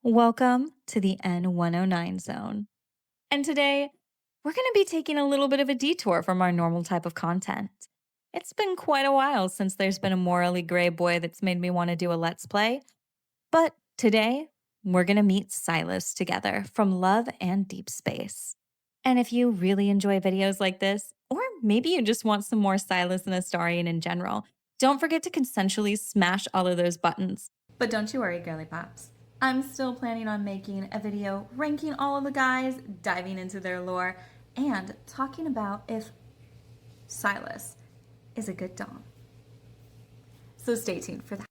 Welcome to the N109 zone. And today, we're going to be taking a little bit of a detour from our normal type of content. It's been quite a while since there's been a morally gray boy that's made me want to do a Let's Play. But today, we're going to meet Sylus together from Love and Deep Space. And if you really enjoy videos like this, or maybe you just want some more Sylus and Astarion in general, don't forget to consensually smash all of those buttons. But don't you worry, girly pops. I'm still planning on making a video ranking all of the guys, diving into their lore, and talking about if Sylus is a good dom. So stay tuned for that.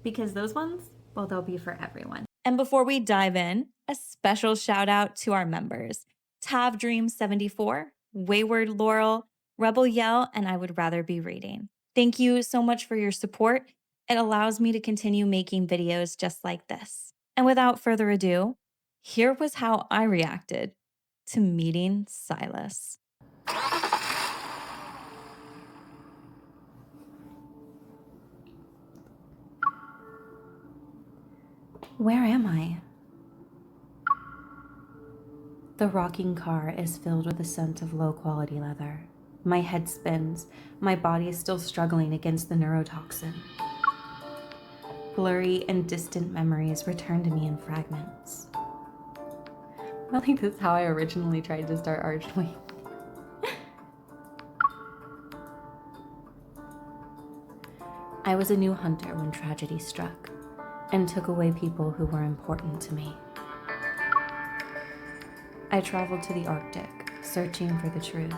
Because those ones, well, they'll be for everyone. And before we dive in, a special shout out to our members. Tav Dream 74, Wayward Laurel, Rebel Yell, and I Would Rather Be Reading. Thank you so much for your support. It allows me to continue making videos just like this. And without further ado, here was how I reacted to meeting Sylus. Where am I? The rocking car is filled with the scent of low-quality leather. My head spins. My body is still struggling against the neurotoxin. Blurry and distant memories return to me in fragments. I think that's how I originally tried to start Archwing. I was a new hunter when tragedy struck and took away people who were important to me. I traveled to the Arctic, searching for the truth,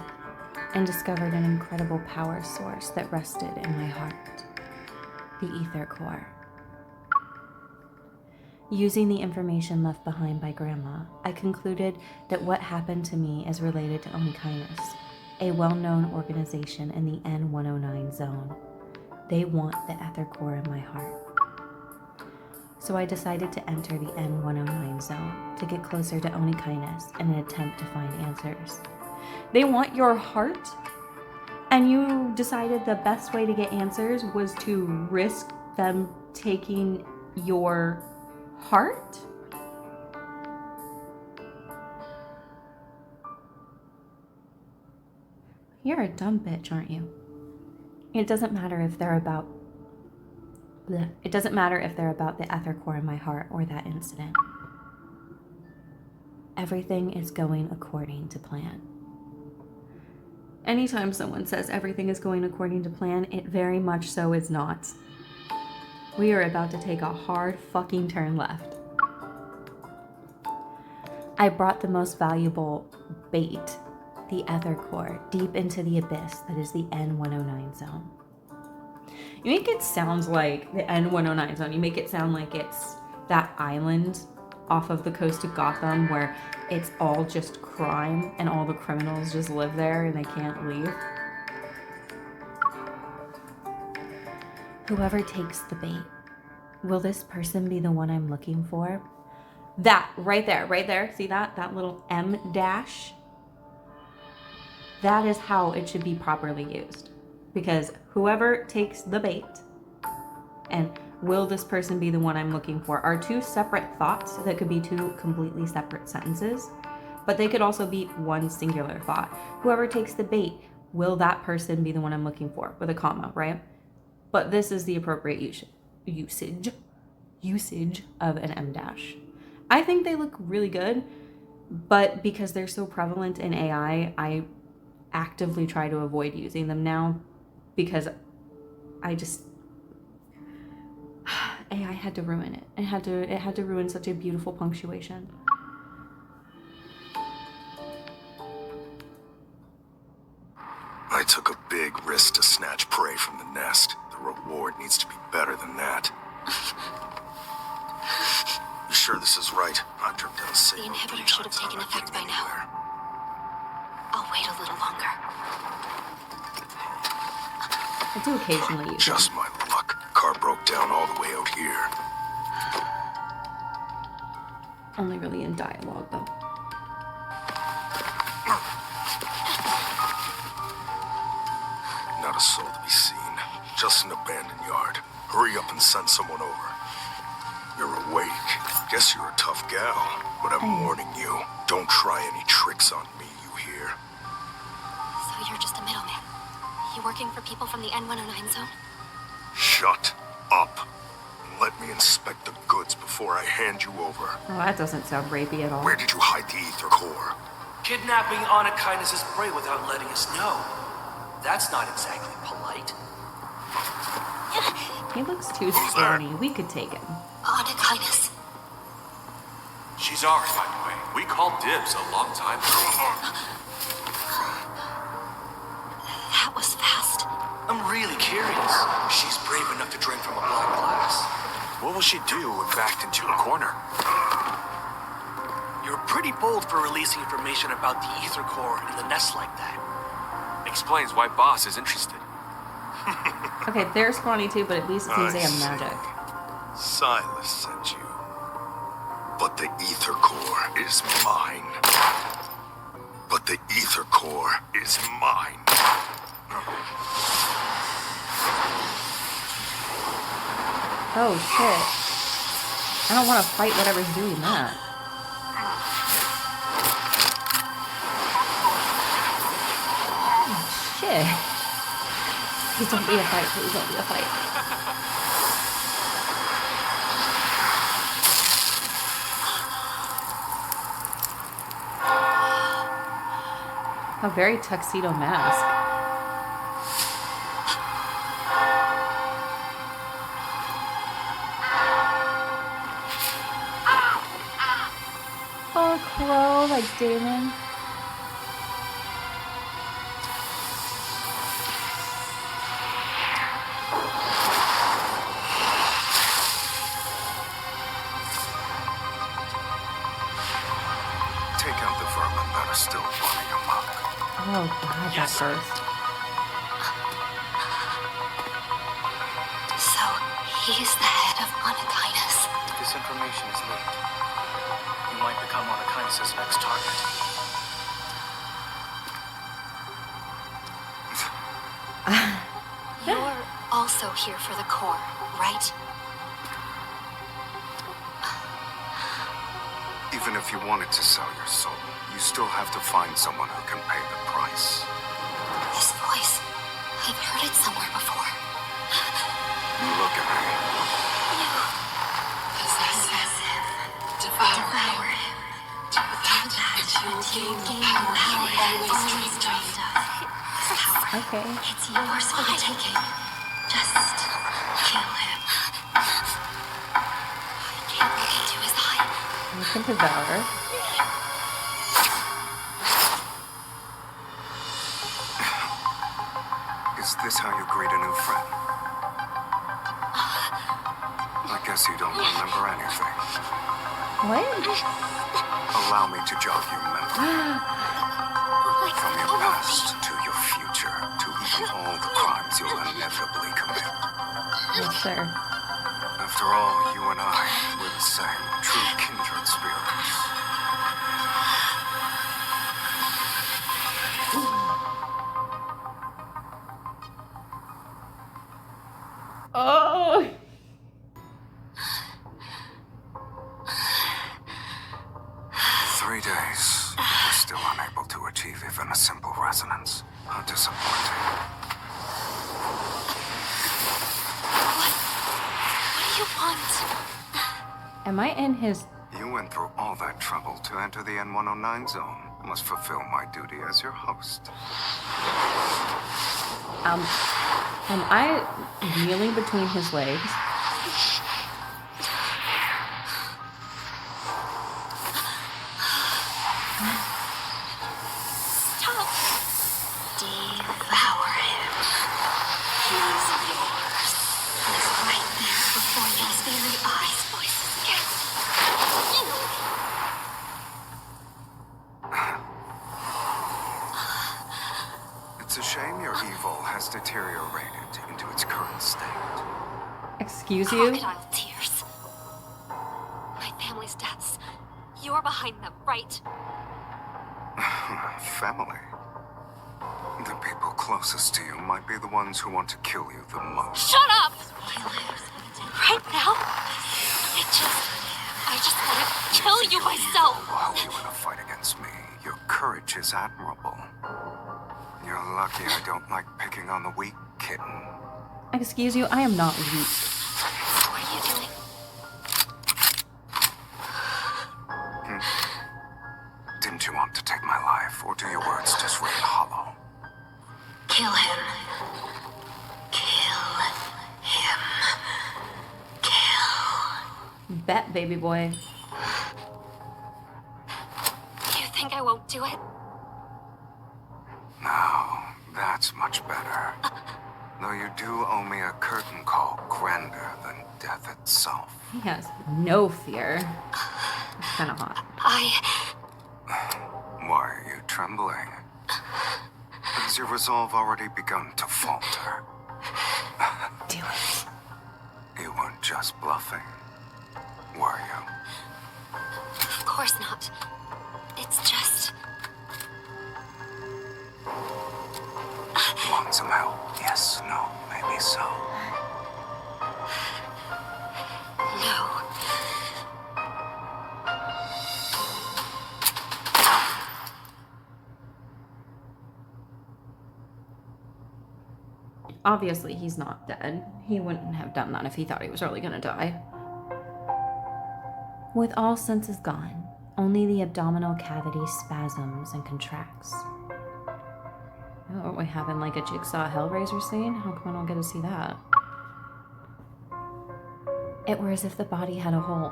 and discovered an incredible power source that rested in my heart, the ether core. Using the information left behind by Grandma, I concluded that what happened to me is related to Onikainus, a well-known organization in the N109 zone. They want the ether core in my heart. So I decided to enter the N109 zone to get closer to Onikainus in an attempt to find answers. They want your heart? And you decided the best way to get answers was to risk them taking your heart? You're a dumb bitch, aren't you? It doesn't matter if they're about the ether core in my heart or that incident. Everything is going according to plan. Anytime someone says everything is going according to plan, it very much so is not. We are about to take a hard fucking turn left. I brought the most valuable bait, the ether core, deep into the abyss that is the N109 zone. You make it sound like the N109 zone. You make it sound like it's that island off of the coast of Gotham where it's all just crime and all the criminals just live there and they can't leave. Whoever takes the bait, will this person be the one I'm looking for? That right there, see that? That little M dash? That is how it should be properly used. Because whoever takes the bait and will this person be the one I'm looking for are two separate thoughts that could be two completely separate sentences, but they could also be one singular thought. Whoever takes the bait, will that person be the one I'm looking for? With a comma, right? But this is the appropriate usage of an M dash. I think they look really good, but because they're so prevalent in AI, I actively try to avoid using them now because AI had to ruin it. It had to ruin such a beautiful punctuation. I took a big risk to snatch prey from the nest. The reward needs to be better than that. You sure this is right? I tripped out a The inhibitor should have taken effect by now. I'll wait a little longer. I do occasionally use Just my luck. Car broke down all the way out here. only really in dialogue though. Not a soul to be seen. Just an abandoned yard. Hurry up and send someone over. You're awake. Guess you're a tough gal, but I'm warning you. Don't try any tricks on me, you hear? So you're just a middleman. You working for people from the N109 zone? Shut up. Let me inspect the goods before I hand you over. Oh, that doesn't sound rapey at all. Where did you hide the ether core? Kidnapping Anna Kindness's prey without letting us know. That's not exactly polite. He looks too scrawny. We could take him. Anna Kindness. She's ours, by the way. We called dibs a long time ago. That was fast. I'm really curious. She's brave enough to drink from a black glass. What will she do if backed into a corner? You're pretty bold for releasing information about the ether core in the nest like that. Explains why Boss is interested. Okay, they're scrawny too, but at least it means they have magic. Sylus sent you. But the ether core is mine. But the ether core is mine. Oh shit. I don't want to fight whatever's doing that. Oh, shit. Please don't be a fight. Please don't be a fight. A very tuxedo mask. Oh, crow like Damon. Take out the vermin that are still running amok. Oh god, that first. So, he's the head of Anna Kindness. If this information is leaked, you might become Anna Kindness's next target. You're also here for the core, right? Even if you wanted to sell your soul, you still have to find someone who can pay the price. This voice, I've heard it somewhere before. Look at me. You possessive, devour him. Without that, you gain power he always dreamed of. Okay. It's yours for the taking. Just kill him. I can't look into his eye. We can devour. Is this how you greet a new friend? I guess you don't remember anything. What? Allow me to jog your memory. From your past to your future, to even all the crimes you'll inevitably commit. Yes, sir. After all, you and I, we're the same, true kindred spirits. Oh! Three days, we're still unable to achieve even a simple resonance. How disappointing. What do you want? Am I in his... You went through all that trouble to enter the N109 zone. I must fulfill my duty as your host. Am I kneeling between his legs? Stop. Devour him. He's yours. He's right there before your very eyes. Voice again. It's a shame your evil has deteriorated into its current state. Excuse you? Crocodile tears. My family's deaths. You're behind them, right? Family. The people closest to you might be the ones who want to kill you the most. Shut up! Right now, I just want to kill you myself. How are you in a fight against me? Your courage is admirable. You're lucky I don't like picking on the weak, Kitten. Excuse you, I am not weak. What are you doing? Didn't you want to take my life, or do your words just ring hollow? Kill him. Kill him. Kill. Bet, baby boy. You think I won't do it? Now, that's much better. Though you do owe me a curtain call grander than death itself. He has no fear. It's kind of hot. Why are you trembling? Has your resolve already begun to falter? Do it. You weren't just bluffing, were you? Of course not. It's just... Want some help? Yes, no, maybe so. No. Obviously, he's not dead. He wouldn't have done that if he thought he was really gonna die. With all senses gone, only the abdominal cavity spasms and contracts. Oh, we having like a Jigsaw Hellraiser scene? How come I don't get to see that? It were as if the body had a hole.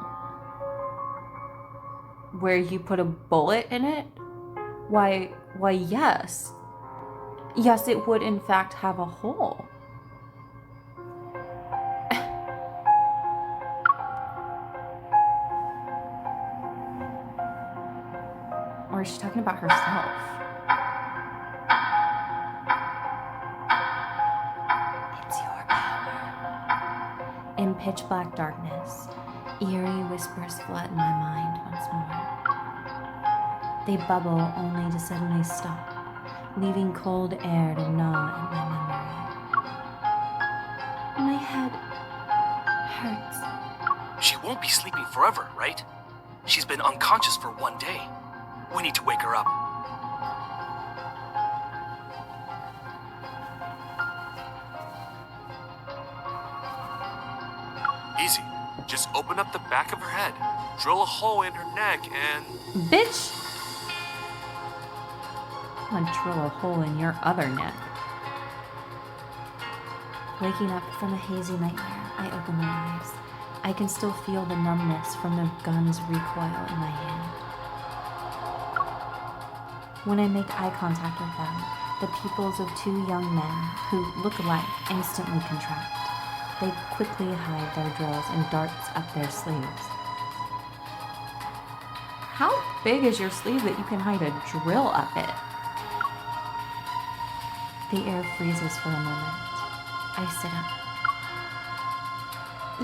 Where you put a bullet in it? Why, yes. Yes, it would in fact have a hole. Or is she talking about herself? It's your power. In pitch black darkness, eerie whispers flood my mind once more. They bubble only to suddenly stop, leaving cold air to gnaw at my memory. My head hurts. She won't be sleeping forever, right? She's been unconscious for 1 day. We need to wake her up. Easy. Just open up the back of her head, drill a hole in her neck, and... Bitch! I'm gonna drill a hole in your other neck. Waking up from a hazy nightmare, I open my eyes. I can still feel the numbness from the gun's recoil in my hand. When I make eye contact with them, the pupils of two young men who look alike instantly contract. They quickly hide their drills and darts up their sleeves. How big is your sleeve that you can hide a drill up it? The air freezes for a moment. I sit up.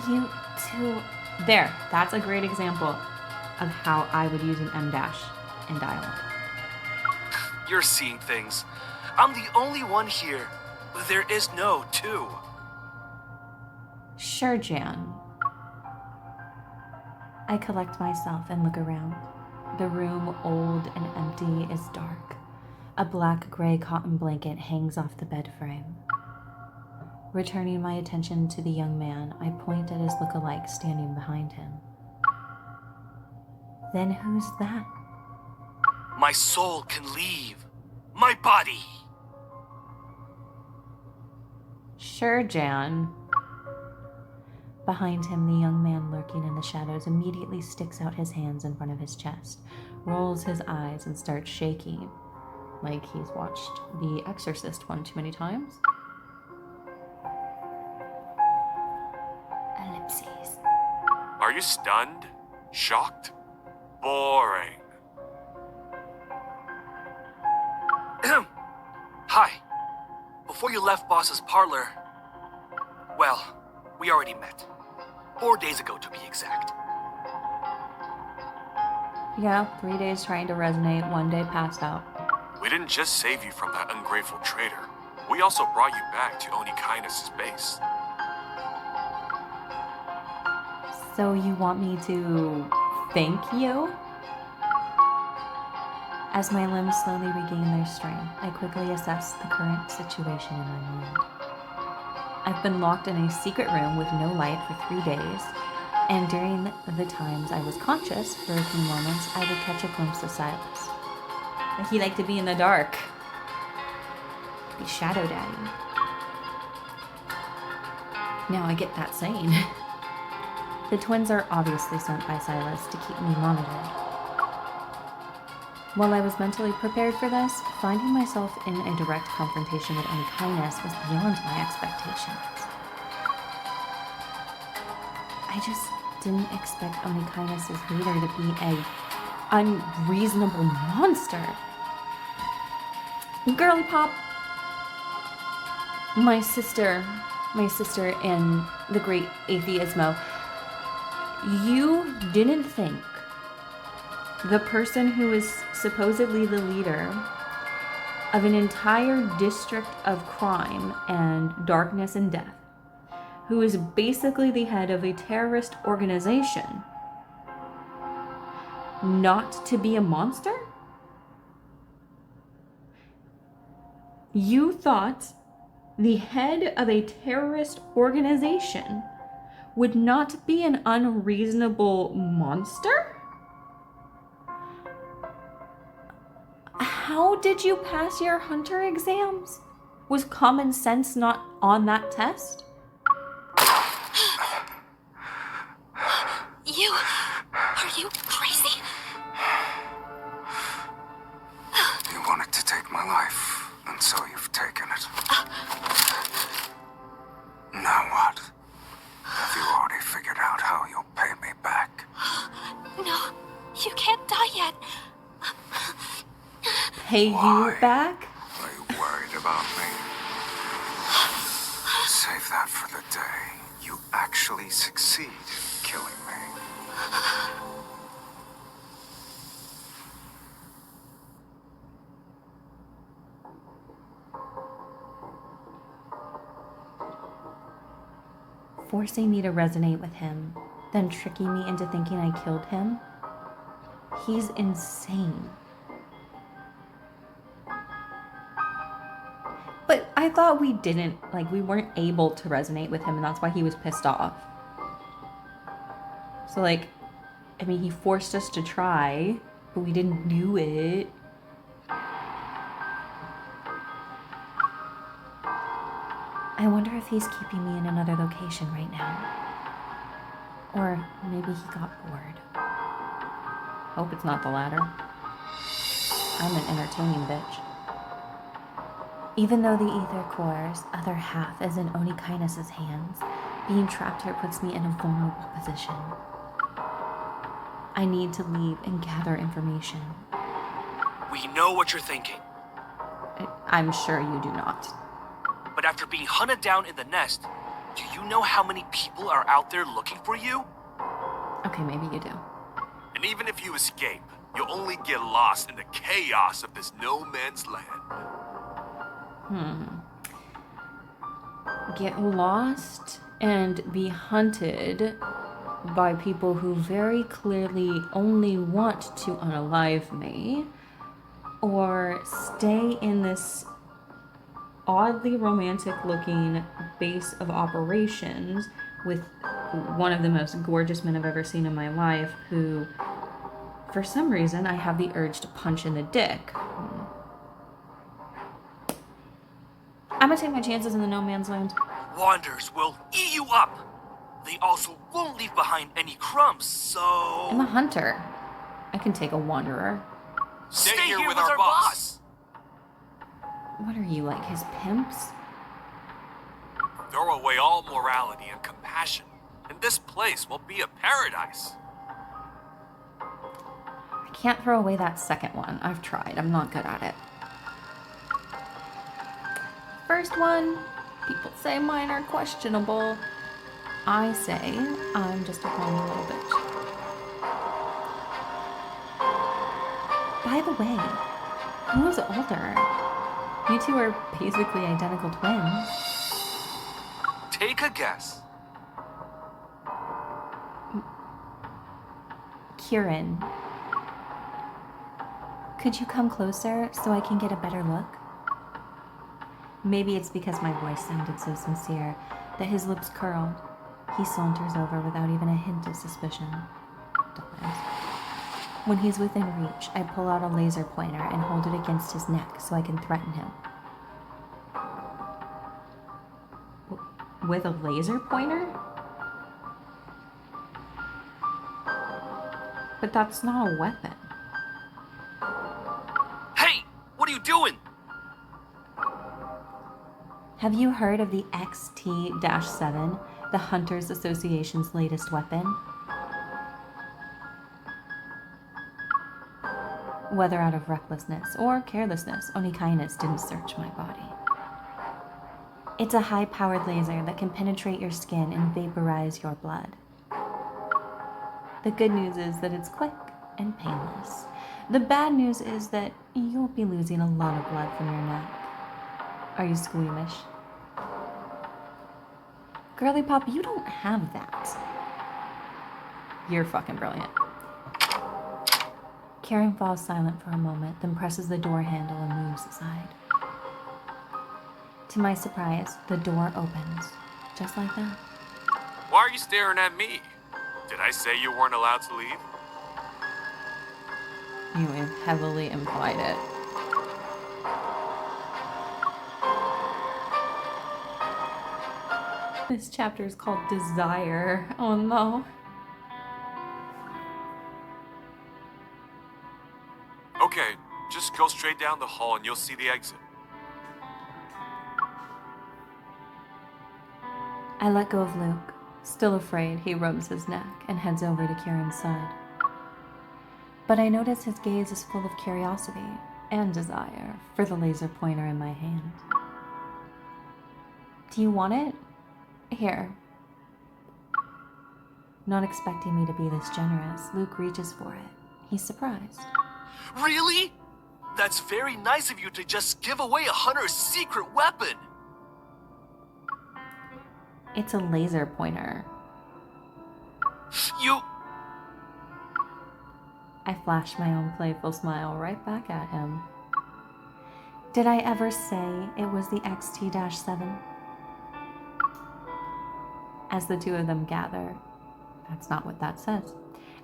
You two... There, that's a great example of how I would use an M- in dialogue. You're seeing things. I'm the only one here. There is no two. Sure, Jan. I collect myself and look around. The room, old and empty, is dark. A black-gray cotton blanket hangs off the bed frame. Returning my attention to the young man, I point at his look-alike standing behind him. Then who's that? My soul can leave. My body. Sure, Jan. Behind him, the young man lurking in the shadows immediately sticks out his hands in front of his chest, rolls his eyes, and starts shaking, like he's watched The Exorcist one too many times. Ellipses. Are you stunned? Shocked? Boring. Hi. Before you left Boss's parlor, well, we already met. 4 days ago, to be exact. Yeah, 3 days trying to resonate, 1 day passed out. We didn't just save you from that ungrateful traitor. We also brought you back to Oni Kindness's base. So you want me to Thank you? As my limbs slowly regain their strength, I quickly assess the current situation in my mind. I've been locked in a secret room with no light for 3 days, and during the times I was conscious, for a few moments, I would catch a glimpse of Sylus. He liked to be in the dark. Be Shadow Daddy. Now I get that saying. The twins are obviously sent by Sylus to keep me monitored. While I was mentally prepared for this, finding myself in a direct confrontation with unkindness was beyond my expectations. I just didn't expect Unkindness's leader to be a unreasonable monster. Girly pop. My sister and the great Atheismo, you didn't think the person who is supposedly the leader of an entire district of crime and darkness and death, who is basically the head of a terrorist organization, not to be a monster? You thought the head of a terrorist organization would not be an unreasonable monster? How did you pass your hunter exams? Was common sense not on that test? Are you crazy? You wanted to take my life, and so you've taken it. Now what? Have you already figured out how you'll pay me back? No, you can't die yet. Pay Why? you back? Are you worried about me? Save that for the day you actually succeed in killing me. Forcing me to resonate with him, then tricking me into thinking I killed him? He's insane. But I thought we weren't able to resonate with him, and that's why he was pissed off. So, he forced us to try, but we didn't do it. I wonder if he's keeping me in another location right now. Or maybe he got bored. Hope it's not the latter. I'm an entertaining bitch. Even though the Ether Core's other half is in Unkindness's hands, being trapped here puts me in a vulnerable position. I need to leave and gather information. We know what you're thinking. I'm sure you do not. But after being hunted down in the nest, do you know how many people are out there looking for you? Okay, maybe you do. And even if you escape, you'll only get lost in the chaos of this no man's land. Get lost and be hunted by people who very clearly only want to unalive me, or stay in this oddly romantic looking base of operations with one of the most gorgeous men I've ever seen in my life, who for some reason I have the urge to punch in the dick. I'm gonna take my chances in the no man's land. Wanderers will eat you up. They also won't leave behind any crumbs, so... I'm a hunter. I can take a wanderer. Stay here with our boss. What are you, like his pimps? Throw away all morality and compassion, and this place will be a paradise. I can't throw away that second one. I've tried. I'm not good at it. First one, people say mine are questionable. I say I'm just a horny little bitch. By the way, who is older? You two are basically identical twins. Take a guess. Kieran, could you come closer so I can get a better look? Maybe it's because my voice sounded so sincere that his lips curled. He saunters over without even a hint of suspicion. Dumbass. When he's within reach, I pull out a laser pointer and hold it against his neck so I can threaten him. With a laser pointer? But that's not a weapon. Hey! What are you doing? Have you heard of the XT-7, the Hunters Association's latest weapon? Whether out of recklessness or carelessness, Onikainus didn't search my body. It's a high-powered laser that can penetrate your skin and vaporize your blood. The good news is that it's quick and painless. The bad news is that you'll be losing a lot of blood from your neck. Are you squeamish? Girly Pop, you don't have that. You're fucking brilliant. Karen falls silent for a moment, then presses the door handle and moves aside. To my surprise, the door opens, just like that. Why are you staring at me? Did I say you weren't allowed to leave? You have heavily implied it. This chapter is called Desire. Oh no. Okay, just go straight down the hall and you'll see the exit. I let go of Luke. Still afraid, he rubs his neck and heads over to Kieran's side. But I notice his gaze is full of curiosity and desire for the laser pointer in my hand. Do you want it? Here. Not expecting me to be this generous, Luke reaches for it. He's surprised. Really? That's very nice of you to just give away a hunter's secret weapon. It's a laser pointer. You... I flash my own playful smile right back at him. Did I ever say it was the XT-7? As the two of them gather, that's not what that says.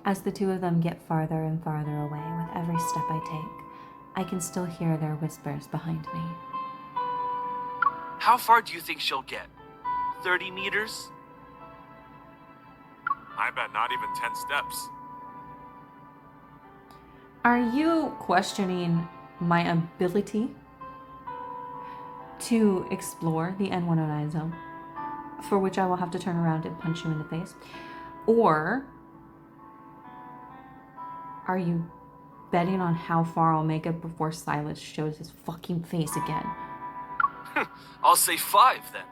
As the two of them get farther and farther away with every step I take, I can still hear their whispers behind me. How far do you think she'll get? 30 meters? I bet not even 10 steps. Are you questioning my ability to explore the N109 zone, for which I will have to turn around and punch you in the face? Or are you betting on how far I'll make it before Sylus shows his fucking face again? I'll say 5 then.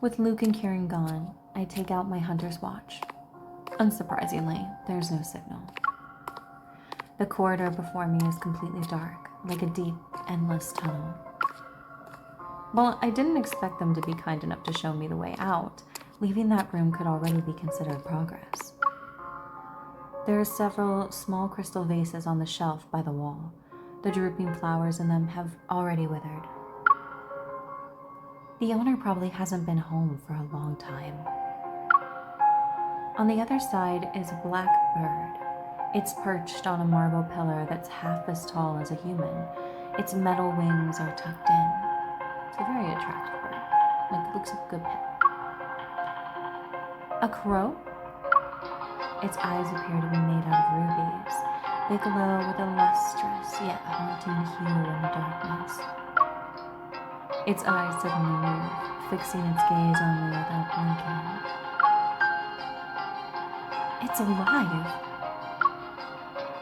With Luke and Kieran gone, I take out my hunter's watch. Unsurprisingly, there's no signal. The corridor before me is completely dark, like a deep, endless tunnel. While I didn't expect them to be kind enough to show me the way out, leaving that room could already be considered progress. There are several small crystal vases on the shelf by the wall. The drooping flowers in them have already withered. The owner probably hasn't been home for a long time. On the other side is a black bird. It's perched on a marble pillar that's half as tall as a human. Its metal wings are tucked in. It's a very attractive bird. Like, it looks like a good pet. A crow? Its eyes appear to be made out of rubies. They glow with a lustrous yet haunting hue in the darkness. Its eyes suddenly move, fixing its gaze on me without blinking. It's alive!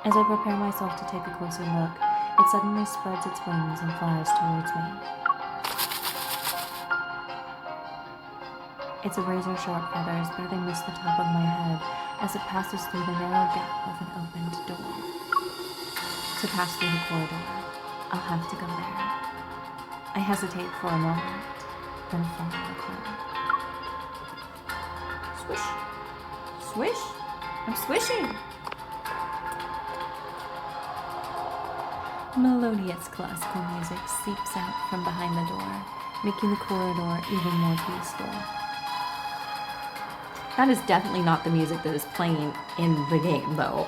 As I prepare myself to take a closer look, it suddenly spreads its wings and flies towards me. Its razor-sharp feathers barely miss the top of my head as it passes through the narrow gap of an opened door. To pass through the corridor, I'll have to go there. I hesitate for a moment, then follow the call. Swish. Swish. I'm swishing. Melodious classical music seeps out from behind the door, making the corridor even more peaceful. That is definitely not the music that is playing in the game, though.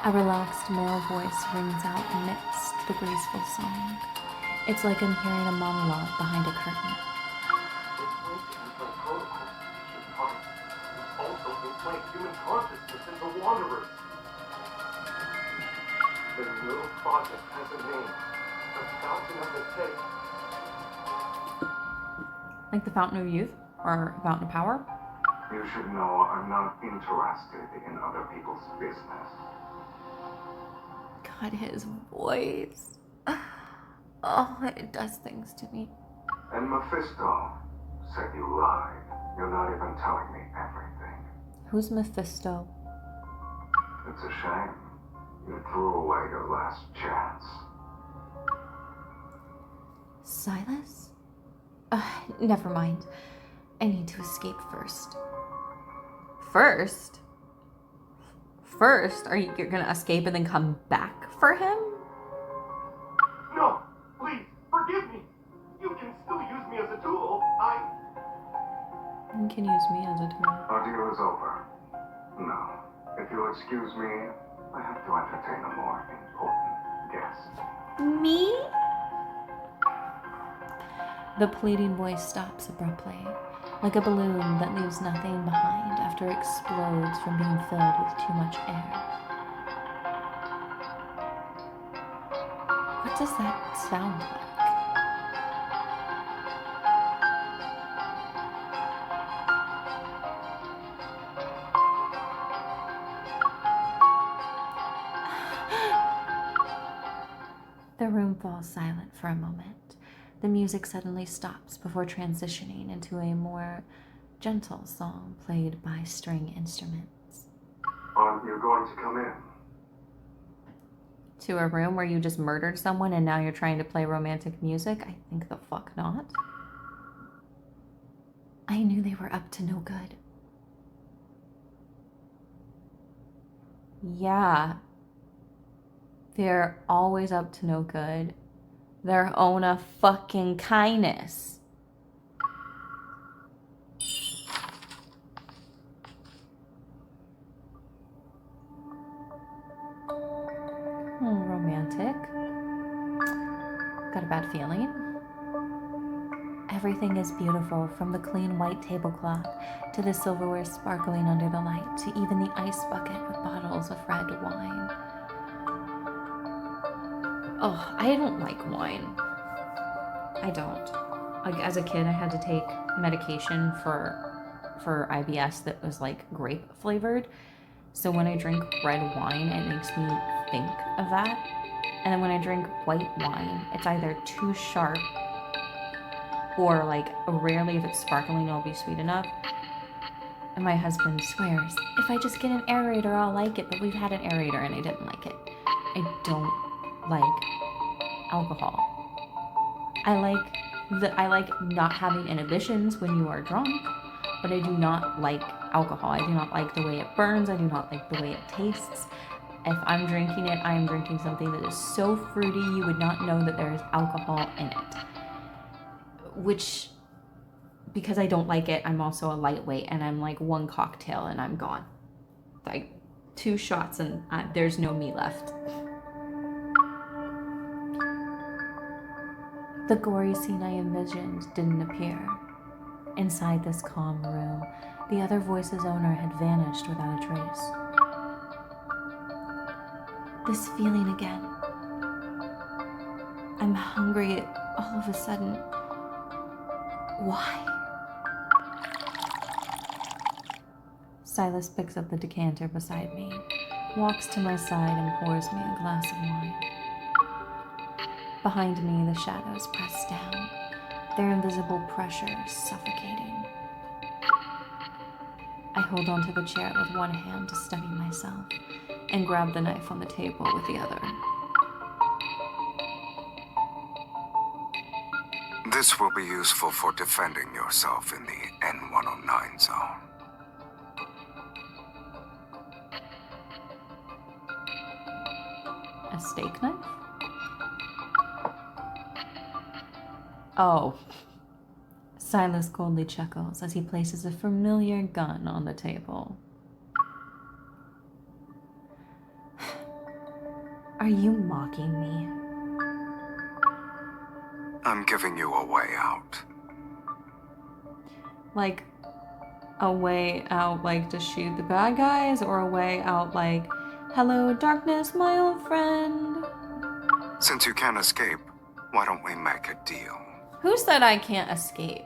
A relaxed male voice rings out amidst the graceful song. It's like I'm hearing a monologue behind a curtain. Also implant human consciousness into wanderers. The little project has a name. The Fountain of the Take. Like the Fountain of Youth or Fountain of Power? You should know I'm not interested in other people's business. God, his voice. Oh, it does things to me. And Mephisto said you lied. You're not even telling me everything. Who's Mephisto? It's a shame. You threw away your last chance. Sylus? Never mind. I need to escape first. First? First? You're gonna escape and then come back for him? No, please, forgive me. You can still use me as a tool. You can use me as a tool. Our deal is over. No. If you'll excuse me, I have to entertain a more important guest. Me? The pleading voice stops abruptly, like a balloon that leaves nothing behind after it explodes from being filled with too much air. What does that sound like? The room falls silent for a moment. The music suddenly stops before transitioning into a more gentle song played by string instruments. Aren't you going to come in? To a room where you just murdered someone and now you're trying to play romantic music? I think the fuck not. I knew they were up to no good. Yeah. They're always up to no good. Their own a fucking kindness. Romantic. Got a bad feeling. Everything is beautiful, from the clean white tablecloth to the silverware sparkling under the light to even the ice bucket with bottles of red wine. Oh, I don't like wine. I don't. Like, as a kid, I had to take medication for IBS that was like grape flavored. So when I drink red wine, it makes me think of that. And then when I drink white wine, it's either too sharp or like rarely if it's sparkling, it'll be sweet enough. And my husband swears, if I just get an aerator, I'll like it. But we've had an aerator and I didn't like it. I don't like alcohol. I like not having inhibitions when you are drunk, but I do not like alcohol. I do not like the way it burns. I do not like the way it tastes. If I'm drinking it, I am drinking something that is so fruity you would not know that there is alcohol in it. Which, because I don't like it, I'm also a lightweight and I'm like one cocktail and I'm gone. Like 2 shots and there's no me left. The gory scene I envisioned didn't appear. Inside this calm room, the other voice's owner had vanished without a trace. This feeling again. I'm hungry all of a sudden. Why? Sylus picks up the decanter beside me, walks to my side and pours me a glass of wine. Behind me, the shadows press down, their invisible pressure suffocating. I hold onto the chair with one hand to steady myself and grab the knife on the table with the other. This will be useful for defending yourself in the N109 zone. A steak knife? Oh. Sylus coldly chuckles as he places a familiar gun on the table. Are you mocking me? I'm giving you a way out. Like, a way out, like, to shoot the bad guys? Or a way out, like, hello, darkness, my old friend? Since you can't escape, why don't we make a deal? Who said I can't escape?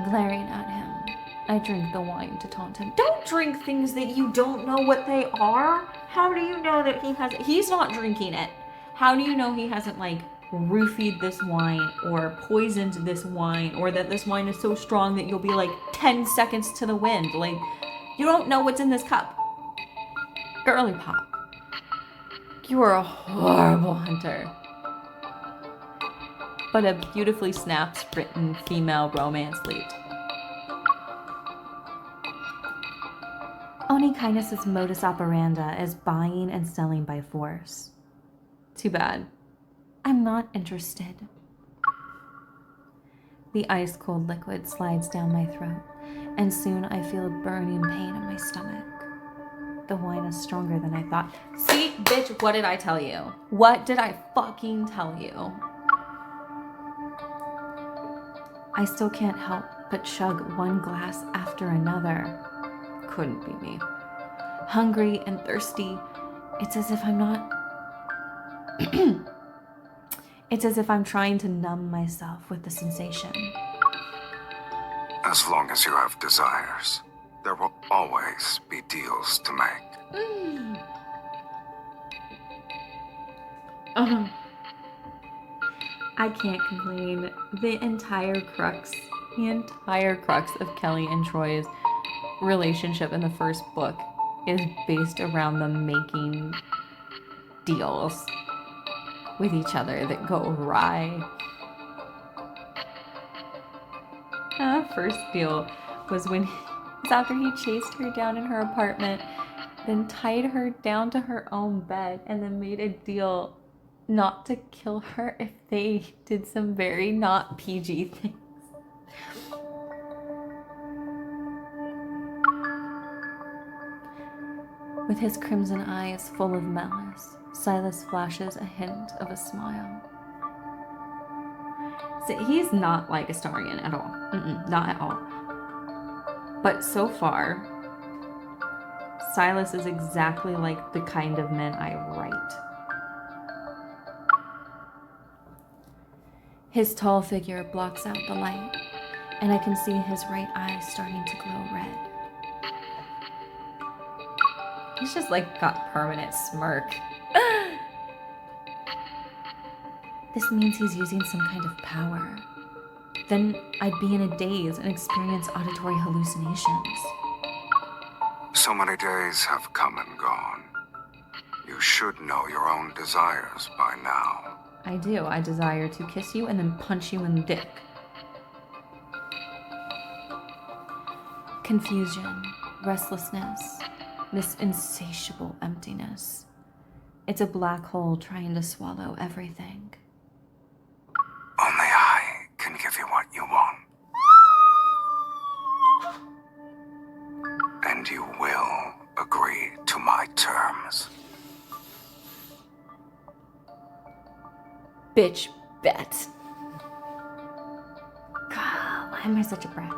Glaring at him, I drink the wine to taunt him. Don't drink things that you don't know what they are. How do you know that he's not drinking it? How do you know he hasn't, like, roofied this wine or poisoned this wine, or that this wine is so strong that you'll be like 10 seconds to the wind? Like, you don't know what's in this cup. Girly pop. You are a horrible hunter. But a beautifully snapped-written female romance lead. Oni Kindness's modus operandi is buying and selling by force. Too bad. I'm not interested. The ice-cold liquid slides down my throat, and soon I feel a burning pain in my stomach. The wine is stronger than I thought. See, bitch, what did I tell you? What did I fucking tell you? I still can't help but chug one glass after another. Couldn't be me. Hungry and thirsty, it's as if I'm not... It's as if I'm trying to numb myself with the sensation. As long as you have desires, there will always be deals to make. I can't complain. The entire crux of Kelly and Troy's relationship in the first book is based around them making deals with each other that go awry. First deal was after he chased her down in her apartment, then tied her down to her own bed, and then made a deal not to kill her if they did some very not PG things. With his crimson eyes full of malice, Sylus flashes a hint of a smile. See, he's not like Astarion at all. Not at all. But so far, Sylus is exactly like the kind of men I write. His tall figure blocks out the light, and I can see his right eye starting to glow red. He's just like got permanent smirk. This means he's using some kind of power. Then I'd be in a daze and experience auditory hallucinations. So many days have come and gone. You should know your own desires by now. I do. I desire to kiss you and then punch you in the dick. Confusion, restlessness, this insatiable emptiness. It's a black hole trying to swallow everything. Only I can give you what you want. And you will agree to my terms. Bitch bet. God, why am I such a brat?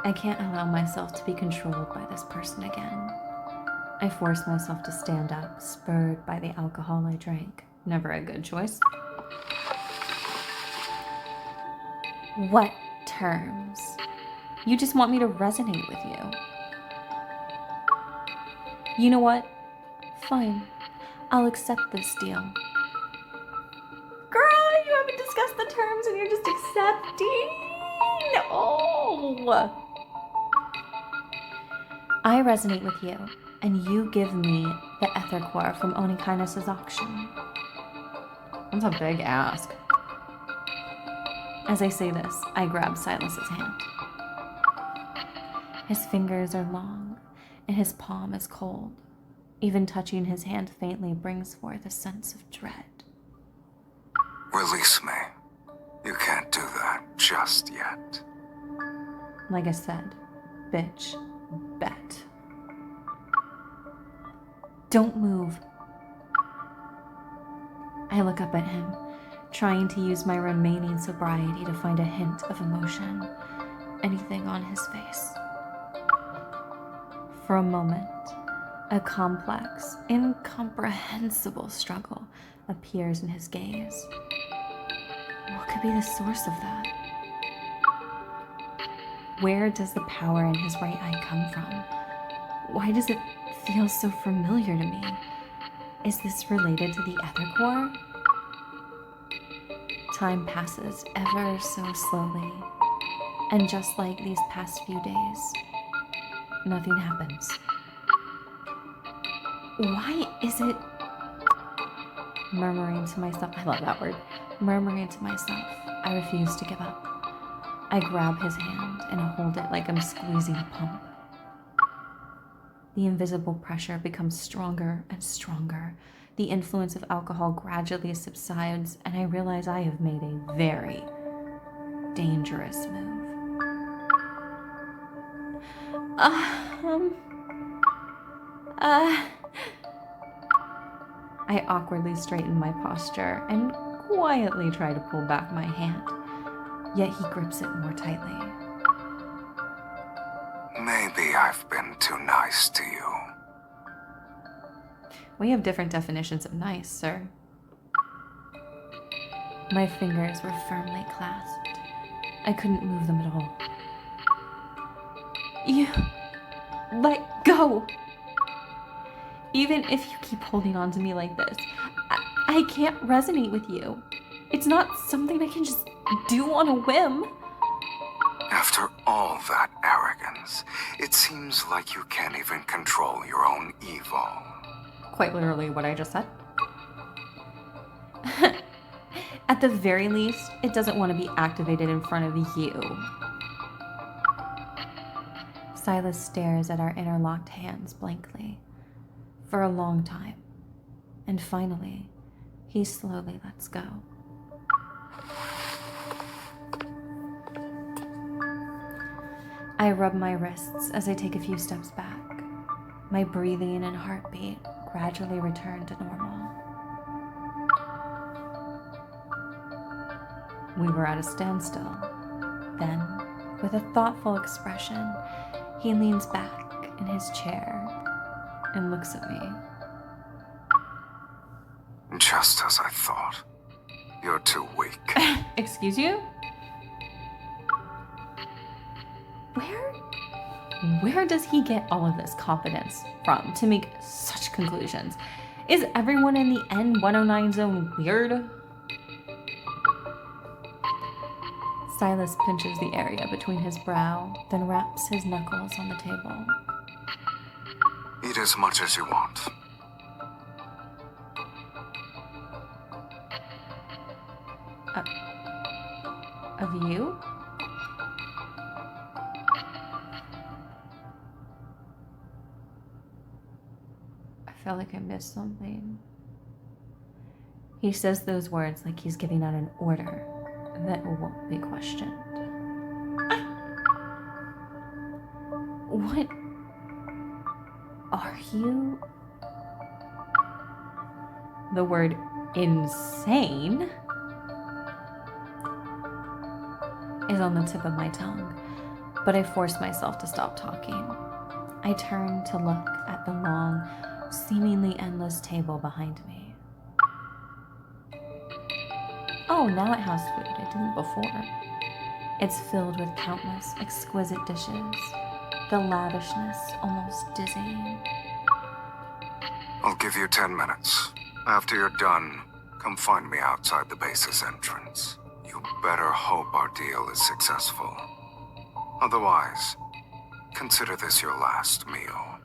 I can't allow myself to be controlled by this person again. I force myself to stand up, spurred by the alcohol I drank. Never a good choice. What terms? You just want me to resonate with you. You know what? Fine. I'll accept this deal. Girl, you haven't discussed the terms and you're just accepting. Oh. I resonate with you, and you give me the ether core from Onikinus' auction. That's a big ask. As I say this, I grab Silas's hand. His fingers are long, and his palm is cold. Even touching his hand faintly brings forth a sense of dread. Release me. You can't do that just yet. Like I said, bitch, bet. Don't move. I look up at him, trying to use my remaining sobriety to find a hint of emotion, anything on his face. For a moment, a complex, incomprehensible struggle appears in his gaze. What could be the source of that? Where does the power in his right eye come from? Why does it feel so familiar to me? Is this related to the ether core? Time passes ever so slowly, and just like these past few days, nothing happens. Why is it? Murmuring to myself, I love that word. Murmuring to myself, I refuse to give up. I grab his hand and hold it like I'm squeezing a pump. The invisible pressure becomes stronger and stronger. The influence of alcohol gradually subsides, and I realize I have made a very dangerous move. I awkwardly straighten my posture and quietly try to pull back my hand, yet he grips it more tightly. Maybe I've been too nice to you. We have different definitions of nice, sir. My fingers were firmly clasped. I couldn't move them at all. You let go. Even if you keep holding on to me like this, I can't resonate with you. It's not something I can just do on a whim. After all that arrogance, it seems like you can't even control your own evil. Quite literally what I just said. At the very least, it doesn't want to be activated in front of you. Sylus stares at our interlocked hands blankly for a long time, and finally, he slowly lets go. I rub my wrists as I take a few steps back. My breathing and heartbeat gradually return to normal. We were at a standstill. Then, with a thoughtful expression, he leans back in his chair and looks at me. Just as I thought. You're too weak. Excuse you? Where does he get all of this confidence from to make such conclusions? Is everyone in the N109 zone weird? Sylus pinches the area between his brow, then wraps his knuckles on the table. Eat as much as you want. Of you? I feel like I missed something. He says those words like he's giving out an order that won't be questioned. What are you? The word insane is on the tip of my tongue, but I force myself to stop talking. I turn to look at the long, seemingly endless table behind me. Oh, now it has food. It didn't before. It's filled with countless exquisite dishes, the lavishness almost dizzying. I'll give you 10 minutes. After you're done, come find me outside the base's entrance. You better hope our deal is successful. Otherwise, Consider this your last meal.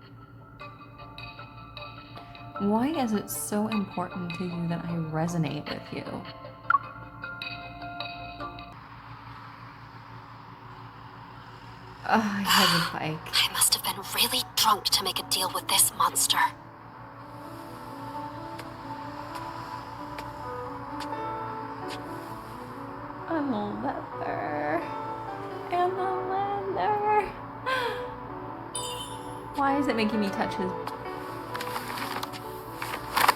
Why is it so important to you that I resonate with you? Hesitate. I must have been really drunk to make a deal with this monster. And the leather. And the leather. Why is it making me touch his...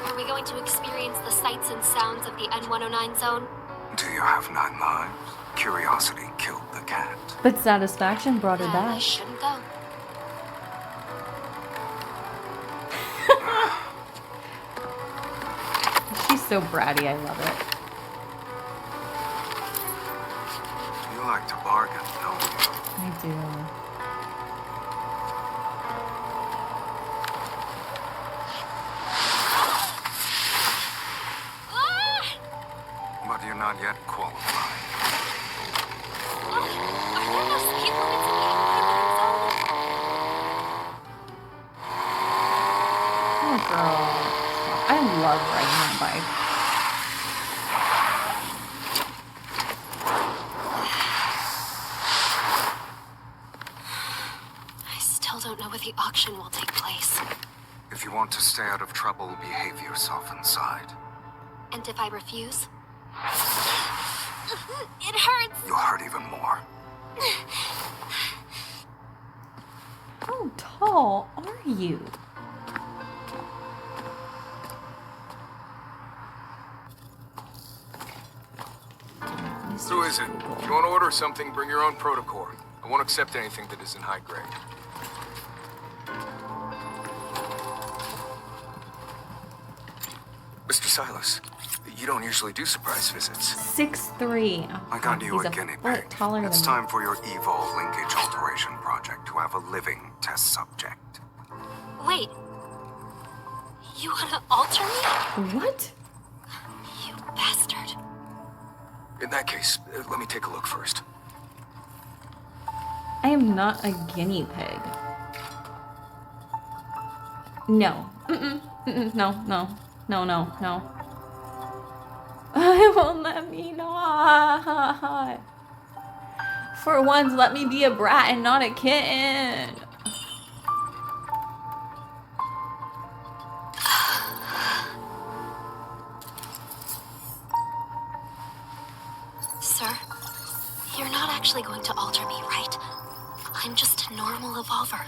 Are we going to experience the sights and sounds of the N109 zone? Do you have 9 lives? Curiosity killed the cat. But satisfaction brought her Then I back. shouldn't go. She's so bratty, I love it. You like to bargain, don't you? I do. But you're not yet qualified. Are there no speed limits in the N109 zone? Oh, girl. I love riding that bike. I still don't know where the auction will take place. If you want to stay out of trouble, behave yourself inside. And if I refuse? It hurts! You'll hurt even more. How tall are you? Who is it? If you want to order something, bring your own protocol. I won't accept anything that isn't high grade. Mr. Sylus, you don't usually do surprise visits. 6'3". I got you He's a guinea foot pig. taller It's than time for your evil linkage alteration project to have a living test subject. Wait. You wanna alter me? me. What? You bastard. In that case, let me take a look first. I am not a guinea pig. No. No, no. No, no, no. I won't let me not. For once, let me be a brat and not a kitten. Sir, you're not actually going to alter me, right? I'm just a normal evolver.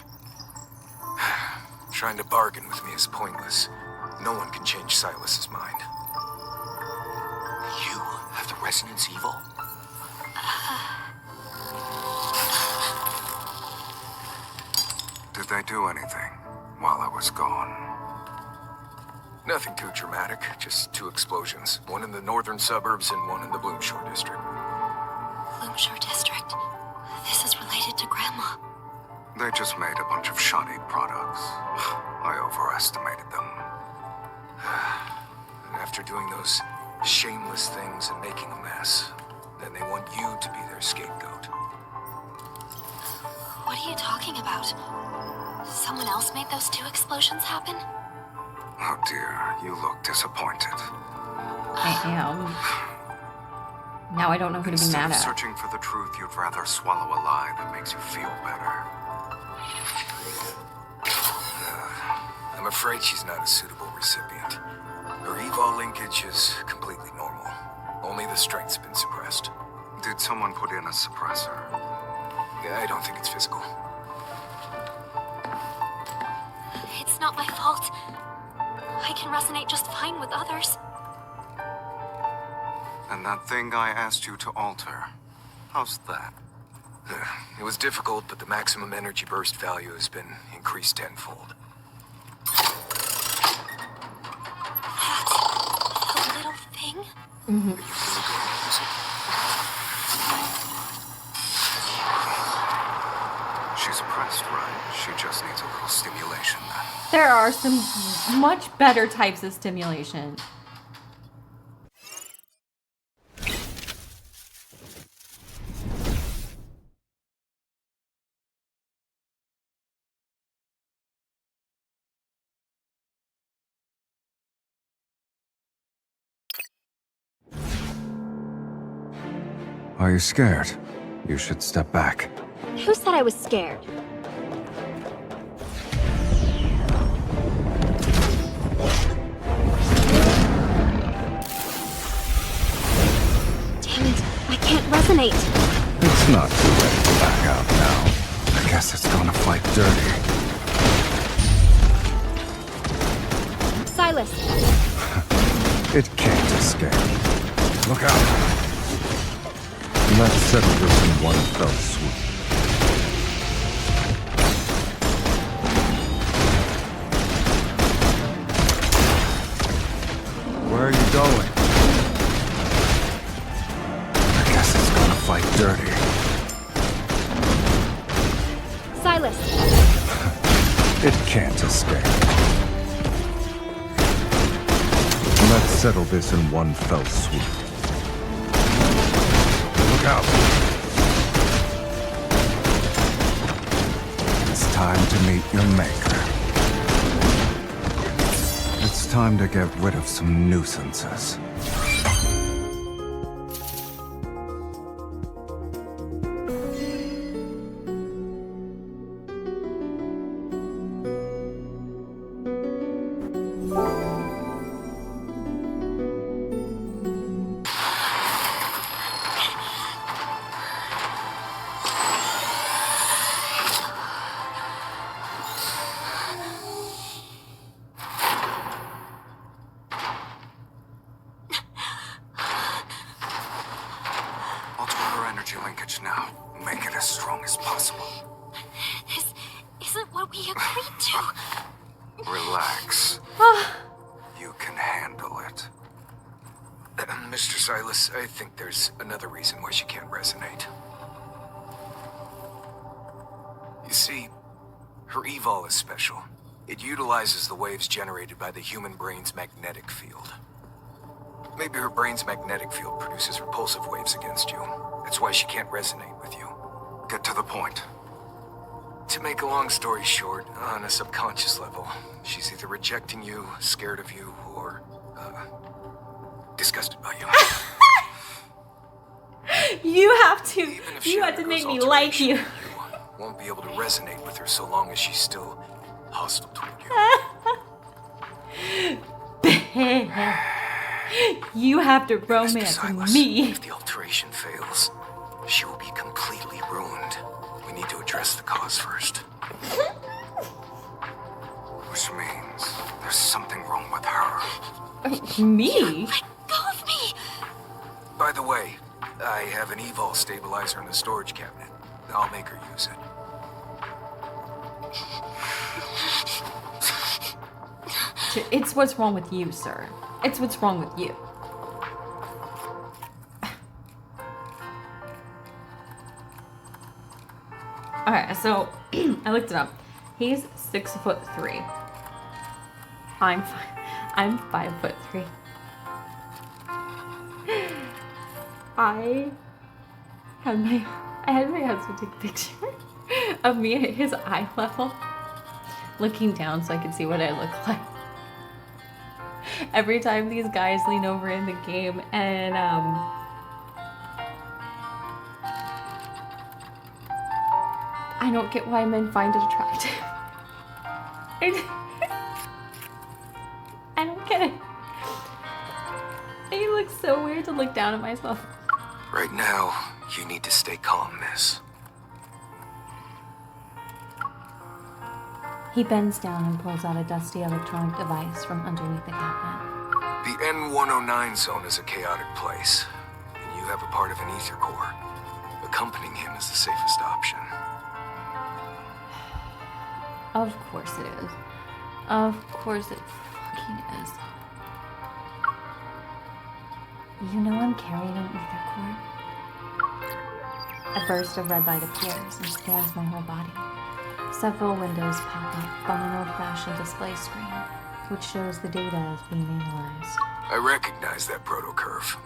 Trying to bargain with me is pointless. No one can change Silas's mind. You have the resonance evil? Did they do anything while I was gone? Nothing too dramatic, just 2 explosions. One in the northern suburbs and one in the Bloomshore district. Bloomshore District. This is related to Grandma. They just made a bunch of shoddy products. I overestimated them. And after doing those shameless things and making a mess, then they want you to be their scapegoat. What are you talking about? Someone else made those 2 explosions happen? Oh dear, you look disappointed. I am. Now I don't know who to be Instead mad of at. searching for the truth, you'd rather swallow a lie that makes you feel better. I'm afraid she's not a suitable recipient. Her evol linkage is completely normal. Only the strength's been suppressed. Did someone put in a suppressor? Yeah, I don't think it's physical. It's not my fault. I can resonate just fine with others. And that thing I asked you to alter, how's that? It was difficult, but the maximum energy burst value has been increased tenfold. That little thing? Are you really going to use it? She's oppressed, right? She just needs a little stimulation then. There are some much better types of stimulation. Are you scared? You should step back. Who said I was scared? Damn it, I can't resonate. It's not too late to back out now. I guess it's gonna fight dirty. Sylus, It can't escape. Look out! Let's settle this in one fell swoop. Where are you going? I guess it's gonna fight dirty. Sylus, It can't escape. Let's settle this in one fell swoop. Look out! It's time to meet your maker. It's time to get rid of some nuisances. Linkage now. Make it as strong as possible. this isn't what we agreed to. Relax. You can handle it. Mr. Sylus, I think there's another reason why she can't resonate. You see, her evol is special. It utilizes the waves generated by the human brain's magnetic field. Maybe her brain's magnetic field produces repulsive waves against you. That's why she can't resonate with you. Get to the point. To make a long story short, on a subconscious level, she's either rejecting you, scared of you, or, disgusted by you. You have to. Even if You she had to make undergoes me like you. alteration, you won't be able to resonate with her so long as she's still hostile toward you. You have to Mr. romance Sylus, me. if the alteration fails, she will be completely ruined. We need to address the cause first. Which means there's something wrong with her. Me? Let go of me! By the way, I have an evol stabilizer in the storage cabinet. I'll make her use it. It's what's wrong with you, sir. It's what's wrong with you. Alright, so I looked it up. He's 6'3". I'm 5'3". I had my husband take a picture of me at his eye level, looking down so I could see what I look like. Every time these guys lean over in the game and I don't get why men find it attractive. I don't get it. It looks so weird to look down at myself. Right now, you need to stay calm, miss. He bends down and pulls out a dusty electronic device from underneath the cabinet. The N109 zone is a chaotic place, and you have a part of an ether core. Accompanying him is the safest option. Of course it is. Of course it fucking is. You know I'm carrying an ether core. A burst of red light appears and scans my whole body. Several windows pop up on an old-fashioned display screen, which shows the data as being analyzed. I recognize that proto-curve.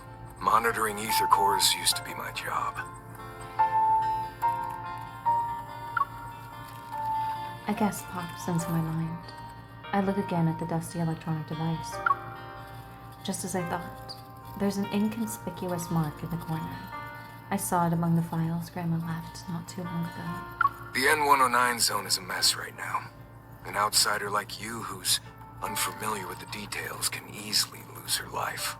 Monitoring ether cores used to be my job. A guess pops into my mind. I look again at the dusty electronic device. Just as I thought, there's an inconspicuous mark in the corner. I saw it among the files Grandma left not too long ago. The N109 zone is a mess right now. An outsider like you who's unfamiliar with the details can easily lose her life.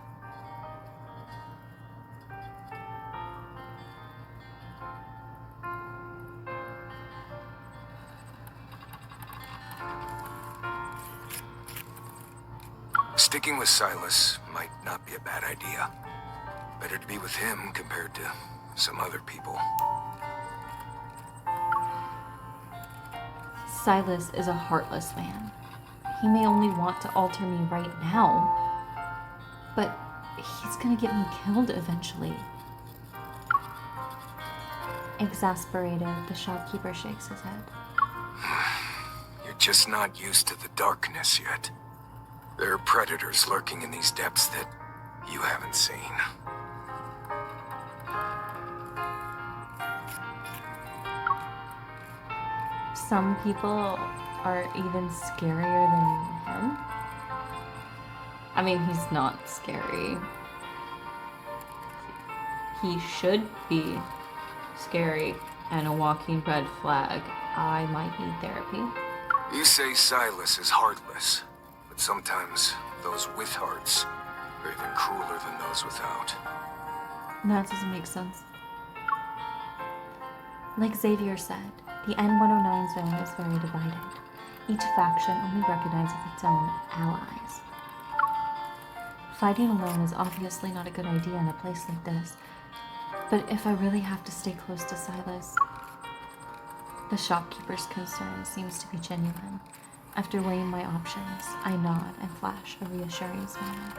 Sticking with Sylus might not be a bad idea. Better to be with him compared to some other people. Sylus is a heartless man. He may only want to alter me right now, but he's gonna get me killed eventually. Exasperated, the shopkeeper shakes his head. You're just not used to the darkness yet. There are predators lurking in these depths that you haven't seen. Some people are even scarier than him. I mean, he's not scary. He should be scary and a walking red flag. I might need therapy. You say Sylus is heartless, but sometimes those with hearts are even crueler than those without. That doesn't make sense. Like Xavier said, the N109 zone is very divided. Each faction only recognizes its own allies. Fighting alone is obviously not a good idea in a place like this, but if I really have to stay close to Sylus, the shopkeeper's concern seems to be genuine. After weighing my options, I nod and flash a reassuring smile.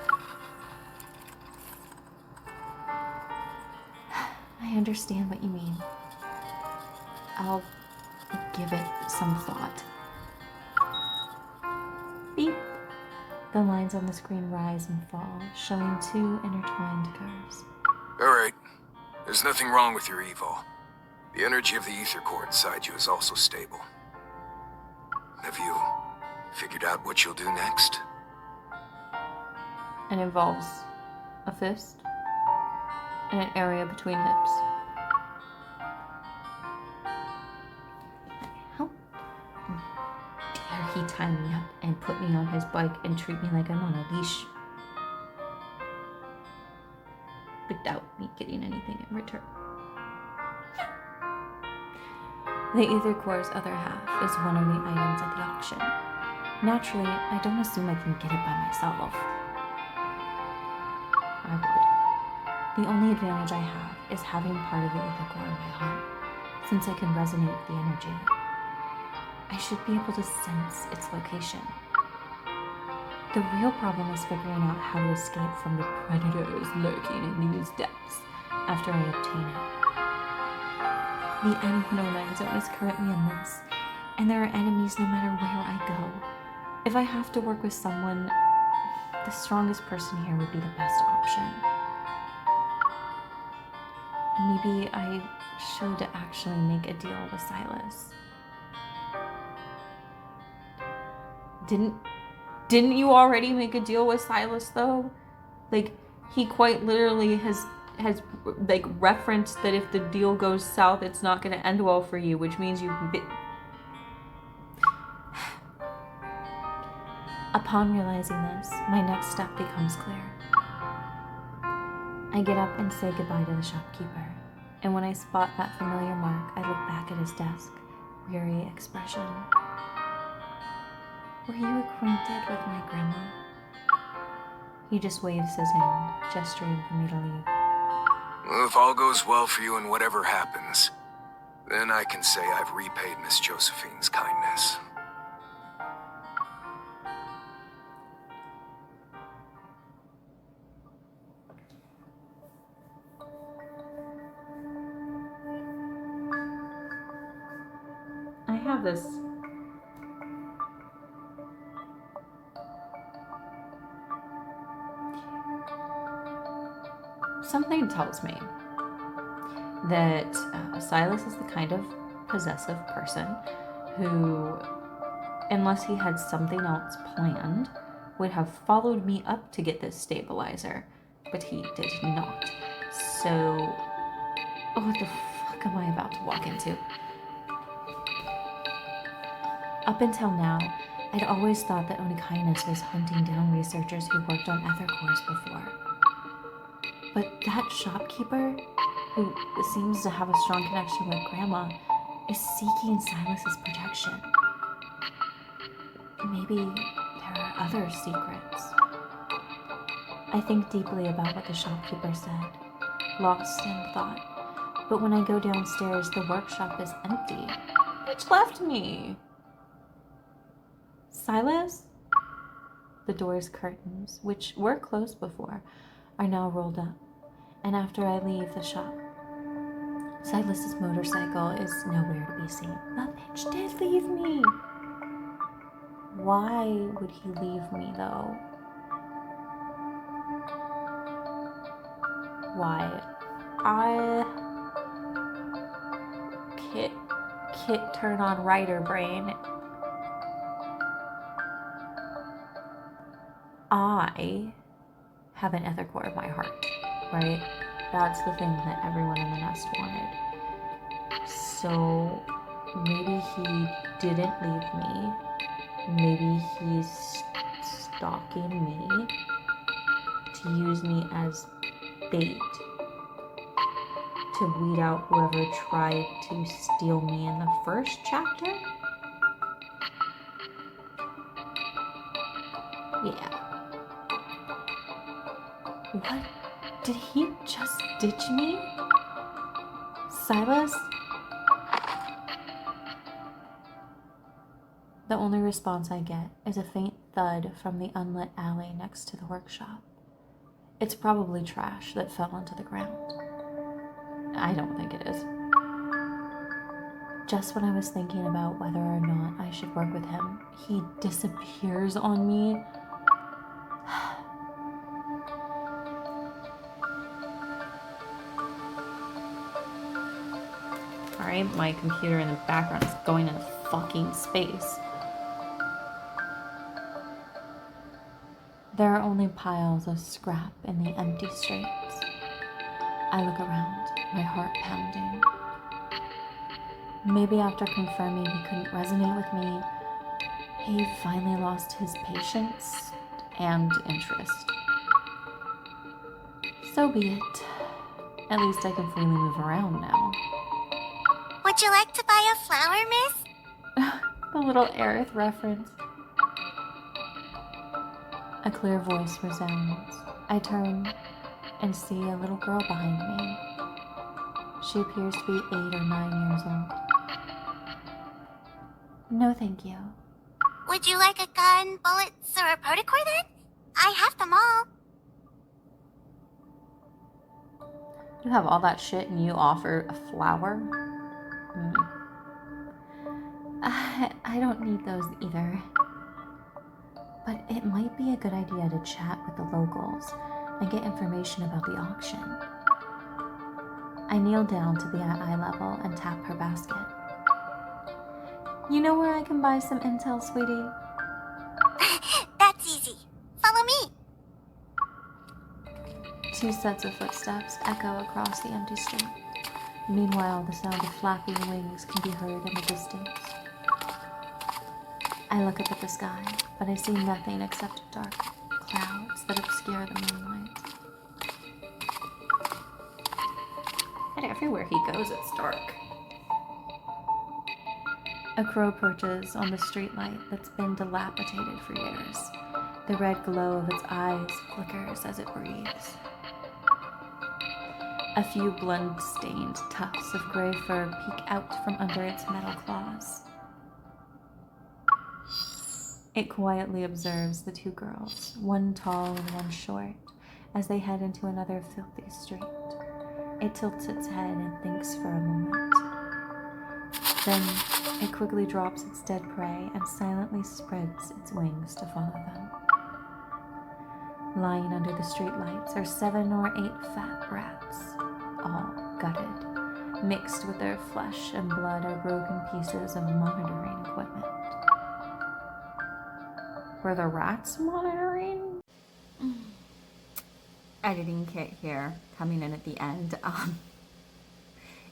I understand what you mean. I'll give it some thought. Beep. The lines on the screen rise and fall, showing two intertwined curves. Alright, there's nothing wrong with your evil. The energy of the ether core inside you is also stable. Have you figured out what you'll do next? It involves a fist and an area between hips. How dare he tie me up and put me on his bike and treat me like I'm on a leash? Without me getting anything in return. The ether core's other half is one of the items at the auction. Naturally, I don't assume I can get it by myself. I would. The only advantage I have is having part of the ether core in my heart, since I can resonate with the energy. I should be able to sense its location. The real problem is figuring out how to escape from the predators lurking in these depths after I obtain it. The N109 zone is currently a mess, and there are enemies no matter where I go. If I have to work with someone, the strongest person here would be the best option. Maybe I should actually make a deal with Sylus. Didn't you already make a deal with Sylus though? Like, he quite literally has like referenced that if the deal goes south, it's not going to end well for you, which means you can be. Upon realizing this, my next step becomes clear. I get up and say goodbye to the shopkeeper, and when I spot that familiar mark, I look back at his desk, weary expression. Were you acquainted with my grandma? He just waves his hand, gesturing for me to leave. Well, if all goes well for you and whatever happens, then I can say I've repaid Miss Josephine's kindness. I have this. Something tells me that Sylus is the kind of possessive person who, unless he had something else planned, would have followed me up to get this stabilizer, but he did not. So What the fuck am I about to walk into? Up until now, I'd always thought that Onikainus was hunting down researchers who worked on ether cores before. But that shopkeeper, who seems to have a strong connection with Grandma, is seeking Sylus's protection. Maybe there are other secrets. I think deeply about what the shopkeeper said, lost in thought. But when I go downstairs, the workshop is empty. Bitch left me! Sylus? The door's curtains, which were closed before, are now rolled up. And after I leave the shop, Sylus's motorcycle is nowhere to be seen. That bitch did leave me! Why would he leave me, though? Why? Kit, turn on writer brain. I have an ether core of my heart, right? That's the thing that everyone in the nest wanted. So maybe he didn't leave me. Maybe he's stalking me to use me as bait to weed out whoever tried to steal me in the first chapter? Yeah. What? Did he just ditch me? Sylus? The only response I get is a faint thud from the unlit alley next to the workshop. It's probably trash that fell onto the ground. I don't think it is. Just when I was thinking about whether or not I should work with him, he disappears on me. Alright, my computer in the background is going into fucking space. There are only piles of scrap in the empty streets. I look around, my heart pounding. Maybe after confirming he couldn't resonate with me, he finally lost his patience and interest. So be it. At least I can freely move around now. Would you like to buy a flower, miss? The little Aerith reference. A clear voice resounds. I turn and see a little girl behind me. She appears to be 8 or 9 years old. No, thank you. Would you like a gun, bullets, or a protocore then? I have them all. You have all that shit and you offer a flower? I don't need those either. But it might be a good idea to chat with the locals and get information about the auction. I kneel down to be at eye level and tap her basket. You know where I can buy some intel, sweetie? That's easy. Follow me. 2 sets of footsteps echo across the empty street. Meanwhile, the sound of flapping wings can be heard in the distance. I look up at the sky, but I see nothing except dark clouds that obscure the moonlight. And everywhere he goes, it's dark. A crow perches on the streetlight that's been dilapidated for years. The red glow of its eyes flickers as it breathes. A few blood-stained tufts of gray fur peek out from under its metal claws. It quietly observes the 2 girls, one tall and one short, as they head into another filthy street. It tilts its head and thinks for a moment. Then it quickly drops its dead prey and silently spreads its wings to follow them. Lying under the streetlights are 7 or 8 fat rats, all gutted. Mixed with their flesh and blood are broken pieces of monitoring equipment. Were the rats monitoring? Editing kit here, coming in at the end.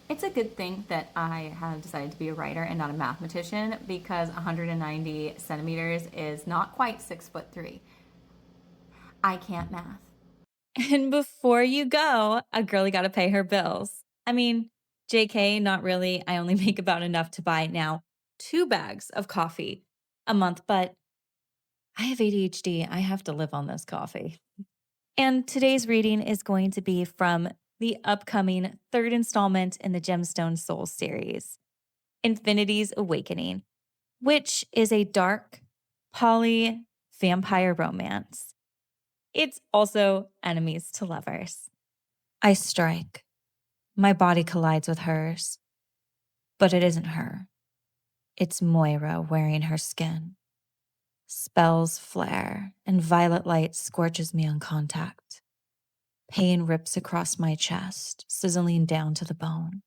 It's a good thing that I have decided to be a writer and not a mathematician, because 190 centimeters is not quite 6'3". I can't math. And before you go, a girlie got to pay her bills. I mean, JK, not really. I only make about enough to buy now 2 bags of coffee a month, but I have ADHD. I have to live on this coffee. And today's reading is going to be from the upcoming 3rd installment in the Gemstone Souls series, Infinity's Awakening, which is a dark, poly vampire romance. It's also enemies to lovers. I strike. My body collides with hers. But it isn't her. It's Moira wearing her skin. Spells flare, and violet light scorches me on contact. Pain rips across my chest, sizzling down to the bone.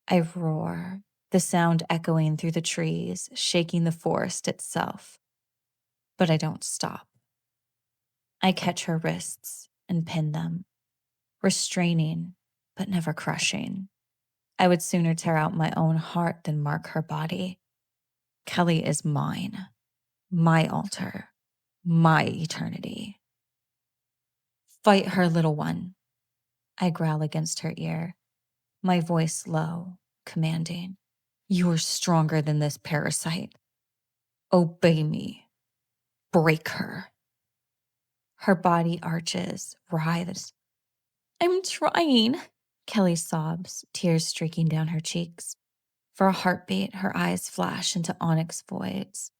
I roar, the sound echoing through the trees, shaking the forest itself. But I don't stop. I catch her wrists and pin them, restraining, but never crushing. I would sooner tear out my own heart than mark her body. Kelly is mine, my altar, my eternity. Fight her, little one. I growl against her ear, my voice low, commanding. You are stronger than this parasite. Obey me. Break her. Her body arches, writhes. I'm trying, Kelly sobs, tears streaking down her cheeks. For a heartbeat, her eyes flash into onyx voids,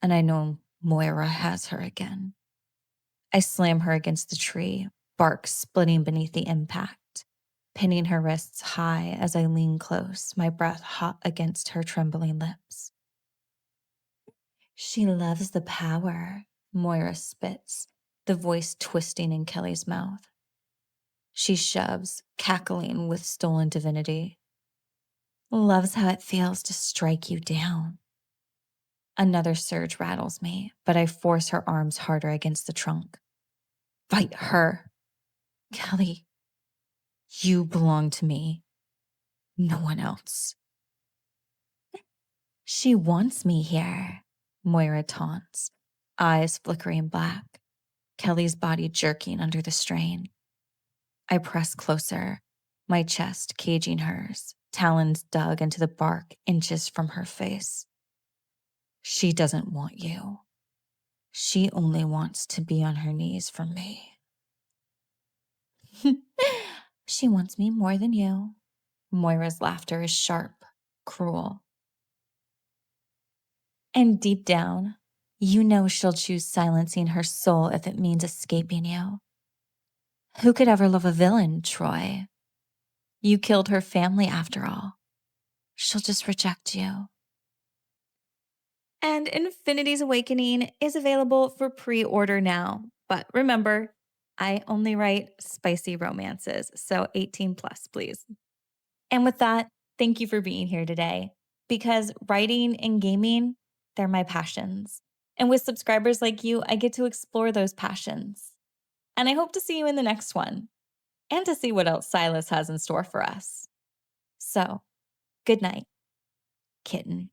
and I know Moira has her again. I slam her against the tree, bark splitting beneath the impact, pinning her wrists high as I lean close, my breath hot against her trembling lips. She loves the power, Moira spits, the voice twisting in Kelly's mouth. She shoves, cackling with stolen divinity. Loves how it feels to strike you down. Another surge rattles me, but I force her arms harder against the trunk. Fight her. Kelly, you belong to me. No one else. She wants me here, Moira taunts, eyes flickering black, Kelly's body jerking under the strain. I press closer, my chest caging hers, talons dug into the bark inches from her face. She doesn't want you. She only wants to be on her knees for me. She wants me more than you. Moira's laughter is sharp, cruel. And deep down, you know she'll choose silencing her soul if it means escaping you. Who could ever love a villain, Troy? You killed her family after all. She'll just reject you. And Infinity's Awakening is available for pre-order now. But remember, I only write spicy romances, so 18 plus, please. And with that, thank you for being here today, because writing and gaming, they're my passions. And with subscribers like you, I get to explore those passions. And I hope to see you in the next one, and to see what else Sylus has in store for us. So, good night, Kitten.